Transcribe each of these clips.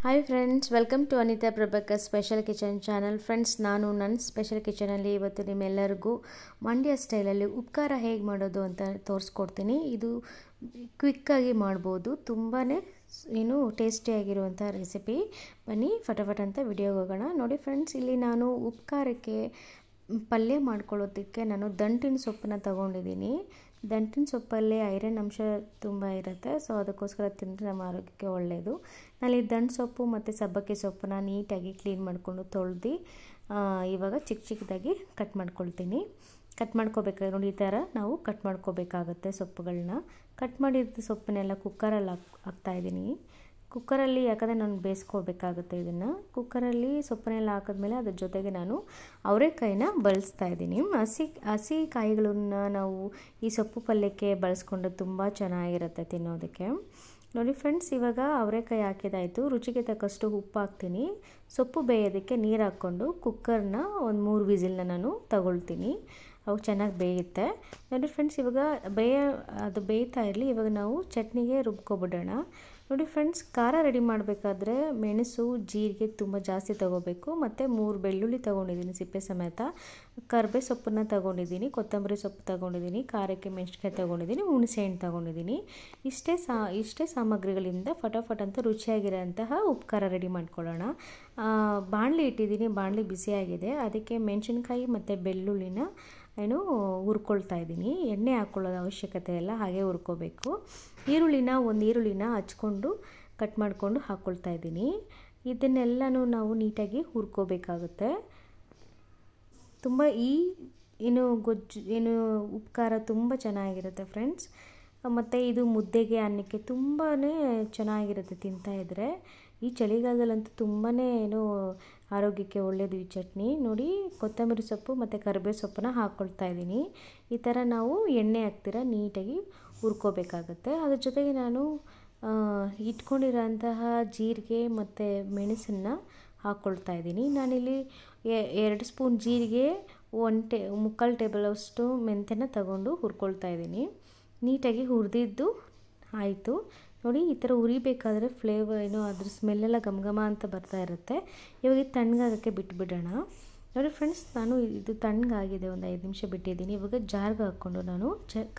Hi friends, welcome to Anita Prabhakar special kitchen channel. Friends, ನಾನು ನನ್ನ special ಕಿಚನಲ್ಲಿ ಇವತ್ತು ನಿಮ್ಮೆಲ್ಲರಿಗೂ ಮಂಡ್ಯ ಸ್ಟೈಲಲ್ಲಿ ಉಪ್ಕಾರ ಹೇಗೆ ಮಾಡೋದು ಅಂತ ತೋರಿಸ್ಕೊಡ್ತೀನಿ. ಇದು ಕ್ವಿಕ್ಕಾಗಿ ಮಾಡ್ಬೋದು, ತುಂಬಾ ಟೇಸ್ಟಿಯಾಗಿರುವಂಥ ರೆಸಿಪಿ. ಬನ್ನಿ ಫಟಾಫಟ್ ಅಂತ ವಿಡಿಯೋಗೆ ಹೋಗೋಣ. ನೋಡಿ ಫ್ರೆಂಡ್ಸ್, ಇಲ್ಲಿ ನಾನು ಉಪ್ಕಾರಕ್ಕೆ ಪಲ್ಯ ಮಾಡ್ಕೊಳ್ಳೋದಕ್ಕೆ ನಾನು ದಂಟಿನ ಸೊಪ್ಪನ್ನ ತೊಗೊಂಡಿದ್ದೀನಿ. ದಂಟಿನ ಸೊಪ್ಪಲ್ಲಿ ಐರನ್ ಅಂಶ ತುಂಬ ಇರುತ್ತೆ, ಸೊ ಅದಕ್ಕೋಸ್ಕರ ತಿಂದರೆ ನಮ್ಮ ಆರೋಗ್ಯಕ್ಕೆ ಒಳ್ಳೆಯದು. ನಾನಲ್ಲಿ ದಂಟು ಸೊಪ್ಪು ಮತ್ತು ಸಬ್ಬಕ್ಕಿ ಸೊಪ್ಪನ್ನ ನೀಟಾಗಿ ಕ್ಲೀನ್ ಮಾಡಿಕೊಂಡು ತೊಳೆದು ಇವಾಗ ಚಿಕ್ಕ ಚಿಕ್ಕದಾಗಿ ಕಟ್ ಮಾಡ್ಕೊಳ್ತೀನಿ. ಕಟ್ ಮಾಡ್ಕೋಬೇಕಾದ್ರೆ ನೋಡಿ, ಈ ಥರ ನಾವು ಕಟ್ ಮಾಡ್ಕೋಬೇಕಾಗುತ್ತೆ ಸೊಪ್ಪುಗಳನ್ನ. ಕಟ್ ಮಾಡಿದ ಸೊಪ್ಪನ್ನೆಲ್ಲ ಕುಕ್ಕರಲ್ಲಿ ಹಾಕ್ತಾಯಿದ್ದೀನಿ. ಕುಕ್ಕರಲ್ಲಿ ಯಾಕಂದರೆ ನಾನು ಬೇಯಿಸ್ಕೋಬೇಕಾಗುತ್ತೆ ಇದನ್ನು. ಕುಕ್ಕರಲ್ಲಿ ಸೊಪ್ಪನ್ನೆಲ್ಲ ಹಾಕಿದ್ಮೇಲೆ ಅದ್ರ ಜೊತೆಗೆ ನಾನು ಅವರೆಕಾಯಿನ ಬಳಸ್ತಾ ಇದ್ದೀನಿ. ಹಸಿ ಕಾಯಿಗಳನ್ನ ನಾವು ಈ ಸೊಪ್ಪು ಪಲ್ಯಕ್ಕೆ ಬಳಸ್ಕೊಂಡು ತುಂಬ ಚೆನ್ನಾಗಿರುತ್ತೆ ತಿನ್ನೋದಕ್ಕೆ. ನೋಡಿ ಫ್ರೆಂಡ್ಸ್, ಇವಾಗ ಅವರೆಕಾಯಿ ಹಾಕಿದಾಯಿತು. ರುಚಿಗೆ ತಕ್ಕಷ್ಟು ಉಪ್ಪು ಹಾಕ್ತೀನಿ. ಸೊಪ್ಪು ಬೇಯೋದಕ್ಕೆ ನೀರು ಹಾಕ್ಕೊಂಡು ಕುಕ್ಕರ್ನ ಒಂದು 3 ವಿಸಿಲ್ನ ನಾನು ತಗೊಳ್ತೀನಿ. ಅವು ಚೆನ್ನಾಗಿ ಬೇಯುತ್ತೆ. ನೋಡಿ ಫ್ರೆಂಡ್ಸ್, ಇವಾಗ ಅದು ಬೇಯ್ತಾ ಇರಲಿ. ಇವಾಗ ನಾವು ಚಟ್ನಿಗೆ ರುಬ್ಕೊಬಿಡೋಣ. ನೋಡಿ ಫ್ರೆಂಡ್ಸ್, ಖಾರ ರೆಡಿ ಮಾಡಬೇಕಾದ್ರೆ ಮೆಣಸು, ಜೀರಿಗೆ ತುಂಬ ಜಾಸ್ತಿ ತೊಗೋಬೇಕು. ಮತ್ತು 3 ಬೆಳ್ಳುಳ್ಳಿ ತೊಗೊಂಡಿದ್ದೀನಿ ಸಿಪ್ಪೆ ಸಮೇತ. ಕರ್ಬೇ ಸೊಪ್ಪನ್ನು ತೊಗೊಂಡಿದ್ದೀನಿ, ಕೊತ್ತಂಬರಿ ಸೊಪ್ಪು ತೊಗೊಂಡಿದ್ದೀನಿ, ಖಾರಕ್ಕೆ ಮೆಣಸಿನ್ಕಾಯಿ ತೊಗೊಂಡಿದ್ದೀನಿ, ಹುಣಸೆಹಣ್ಣು ತೊಗೊಂಡಿದ್ದೀನಿ. ಇಷ್ಟೇ ಸಾಮಗ್ರಿಗಳಿಂದ ಫಟಾಫಟ್ ಅಂತ ರುಚಿಯಾಗಿರೋಂತಹ ಉಪ್ಕಾರ ರೆಡಿ ಮಾಡ್ಕೊಳ್ಳೋಣ. ಬಾಣಲಿ ಇಟ್ಟಿದ್ದೀನಿ, ಬಾಣಲಿ ಬಿಸಿಯಾಗಿದೆ. ಅದಕ್ಕೆ ಮೆಣಸಿನ್ಕಾಯಿ ಮತ್ತು ಬೆಳ್ಳುಳ್ಳಿನ ಹುರ್ಕೊಳ್ತಾ ಇದ್ದೀನಿ. ಎಣ್ಣೆ ಹಾಕ್ಕೊಳ್ಳೋದು ಅವಶ್ಯಕತೆ ಇಲ್ಲ, ಹಾಗೆ ಹುರ್ಕೋಬೇಕು. ಒಂದು ಈರುಳ್ಳಿನ ಹಚ್ಕೊಂಡು ಕಟ್ ಮಾಡಿಕೊಂಡು ಹಾಕ್ಕೊಳ್ತಾ ಇದ್ದೀನಿ. ಇದನ್ನೆಲ್ಲನೂ ನಾವು ನೀಟಾಗಿ ಹುರ್ಕೋಬೇಕಾಗುತ್ತೆ. ತುಂಬ ಉಪ್ಕಾರ ತುಂಬ ಚೆನ್ನಾಗಿರುತ್ತೆ ಫ್ರೆಂಡ್ಸ್. ಮತ್ತು ಇದು ಮುದ್ದೆಗೆ, ಅನ್ನಕ್ಕೆ ತುಂಬಾ ಚೆನ್ನಾಗಿರುತ್ತೆ ತಿಂತಾಯಿದ್ರೆ. ಈ ಚಳಿಗಾಲದಲ್ಲಂತೂ ತುಂಬಾ ಆರೋಗ್ಯಕ್ಕೆ ಒಳ್ಳೆಯದು ಈ ಚಟ್ನಿ. ನೋಡಿ, ಕೊತ್ತಂಬರಿ ಸೊಪ್ಪು ಮತ್ತು ಕರಿಬೇವು ಸೊಪ್ಪನ್ನ ಹಾಕ್ಕೊಳ್ತಾ ಇದ್ದೀನಿ. ಈ ಥರ ನಾವು ಎಣ್ಣೆ ಹಾಕ್ತಿರ ನೀಟಾಗಿ ಹುರ್ಕೋಬೇಕಾಗತ್ತೆ. ಅದ್ರ ಜೊತೆಗೆ ನಾನು ಇಟ್ಕೊಂಡಿರೋಂತಹ ಜೀರಿಗೆ ಮತ್ತು ಮೆಣಸನ್ನು ಹಾಕ್ಕೊಳ್ತಾ ಇದ್ದೀನಿ. ನಾನಿಲ್ಲಿ 2 ಸ್ಪೂನ್ ಜೀರಿಗೆ, 1 ಟೇಬಲ್ ಅಷ್ಟು ಮೆಂತ್ಯನ ತಗೊಂಡು ಹುರ್ಕೊಳ್ತಾ ಇದ್ದೀನಿ. ನೀಟಾಗಿ ಹುರಿದಿದ್ದು ಆಯಿತು. ನೋಡಿ, ಈ ಥರ ಹುರಿಬೇಕಾದ್ರೆ ಫ್ಲೇವರ್ ಅದ್ರ ಸ್ಮೆಲ್ಲೆಲ್ಲ ಘಮ ಅಂತ ಬರ್ತಾ ಇರುತ್ತೆ. ಇವಾಗ ಇದು ತಣ್ಣಗಾಗೋಕ್ಕೆ ಬಿಟ್ಬಿಡೋಣ. ನೋಡಿ ಫ್ರೆಂಡ್ಸ್, ನಾನು ಇದು ತಣ್ಣಗಾಗಿದೆ, ಒಂದು 5 ನಿಮಿಷ ಬಿಟ್ಟಿದ್ದೀನಿ. ಇವಾಗ ಜಾರ್ಗೆ ಹಾಕ್ಕೊಂಡು ನಾನು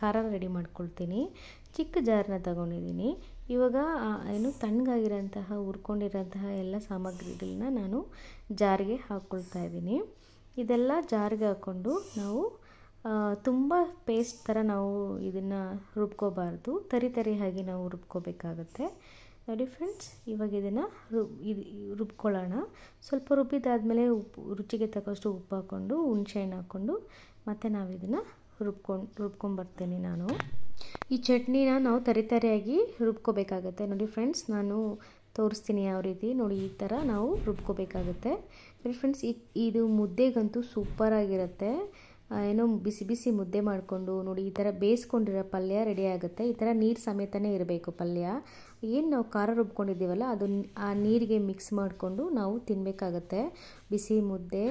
ಖಾರ ರೆಡಿ ಮಾಡ್ಕೊಳ್ತೀನಿ. ಚಿಕ್ಕ ಜಾರನ್ನ ತಗೊಂಡಿದ್ದೀನಿ. ಇವಾಗ ತಣ್ಣಗಾಗಿರೋಂತಹ ಹುರ್ಕೊಂಡಿರೋಂತಹ ಎಲ್ಲ ಸಾಮಗ್ರಿಗಳನ್ನ ನಾನು ಜಾರಿಗೆ ಹಾಕ್ಕೊಳ್ತಾ ಇದ್ದೀನಿ. ಇದೆಲ್ಲ ಜಾರಿಗೆ ಹಾಕ್ಕೊಂಡು ನಾವು ತುಂಬ ಪೇಸ್ಟ್ ಥರ ನಾವು ಇದನ್ನು ರುಬ್ಕೋಬಾರ್ದು, ತರಿಯಾಗಿ ನಾವು ರುಬ್ಕೋಬೇಕಾಗತ್ತೆ. ನೋಡಿ ಫ್ರೆಂಡ್ಸ್, ಇವಾಗ ಇದನ್ನು ರುಬ್ಕೊಳ್ಳೋಣ. ಸ್ವಲ್ಪ ರುಬ್ಬಿದಾದಮೇಲೆ ರುಚಿಗೆ ತಕ್ಕಷ್ಟು ಉಪ್ಪು ಹಾಕ್ಕೊಂಡು, ಹುಣಸೆಹಣ್ಣು ಹಾಕ್ಕೊಂಡು ಮತ್ತು ನಾವು ಇದನ್ನು ರುಬ್ಕೊಂಬರ್ತೀನಿ ನಾನು. ಈ ಚಟ್ನಿನ ನಾವು ತರಿಯಾಗಿ ರುಬ್ಕೋಬೇಕಾಗತ್ತೆ. ನೋಡಿ ಫ್ರೆಂಡ್ಸ್, ನಾನು ತೋರಿಸ್ತೀನಿ ಯಾವ ರೀತಿ. ನೋಡಿ, ಈ ಥರ ನಾವು ರುಬ್ಕೋಬೇಕಾಗುತ್ತೆ. ನೋಡಿ ಫ್ರೆಂಡ್ಸ್, ಇದು ಮುದ್ದೆಗಂತೂ ಸೂಪರಾಗಿರುತ್ತೆ. ಬಿಸಿ ಬಿಸಿ ಮುದ್ದೆ ಮಾಡಿಕೊಂಡು ನೋಡಿ, ಈ ಥರ ಬೇಯಿಸ್ಕೊಂಡಿರೋ ಪಲ್ಯ ರೆಡಿ ಆಗುತ್ತೆ. ಈ ಥರ ನೀರು ಸಮೇತನೇ ಇರಬೇಕು ಪಲ್ಯ. ಏನು ನಾವು ಖಾರ ರುಬ್ಕೊಂಡಿದ್ದೀವಲ್ಲ, ಅದು ಆ ನೀರಿಗೆ ಮಿಕ್ಸ್ ಮಾಡಿಕೊಂಡು ನಾವು ತಿನ್ನಬೇಕಾಗತ್ತೆ. ಬಿಸಿ ಮುದ್ದೆ,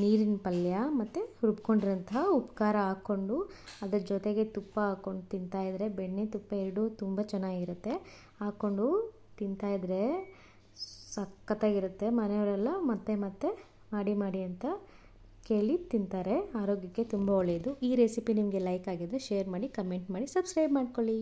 ನೀರಿನ ಪಲ್ಯ ಮತ್ತು ರುಬ್ಕೊಂಡಿರೋಂತಹ ಉಪ್ಕಾರ ಹಾಕ್ಕೊಂಡು ಅದ್ರ ಜೊತೆಗೆ ತುಪ್ಪ ಹಾಕ್ಕೊಂಡು ತಿಂತಾಯಿದ್ರೆ, ಬೆಣ್ಣೆ ತುಪ್ಪ ಎರಡೂ ತುಂಬ ಚೆನ್ನಾಗಿರುತ್ತೆ. ಹಾಕ್ಕೊಂಡು ತಿಂತಾಯಿದ್ರೆ ಸಖತ್ತಾಗಿರುತ್ತೆ. ಮನೆಯವರೆಲ್ಲ ಮತ್ತೆ ಮಾಡಿ ಅಂತ ಕೇಳಿ ತಿಂತಾರೆ. ಆರೋಗ್ಯಕ್ಕೆ ತುಂಬ ಒಳ್ಳೆಯದು. ಈ ರೆಸಿಪಿ ನಿಮಗೆ ಲೈಕ್ ಆಗಿದ್ದರೆ ಶೇರ್ ಮಾಡಿ, ಕಮೆಂಟ್ ಮಾಡಿ, ಸಬ್ಸ್ಕ್ರೈಬ್ ಮಾಡ್ಕೊಳ್ಳಿ.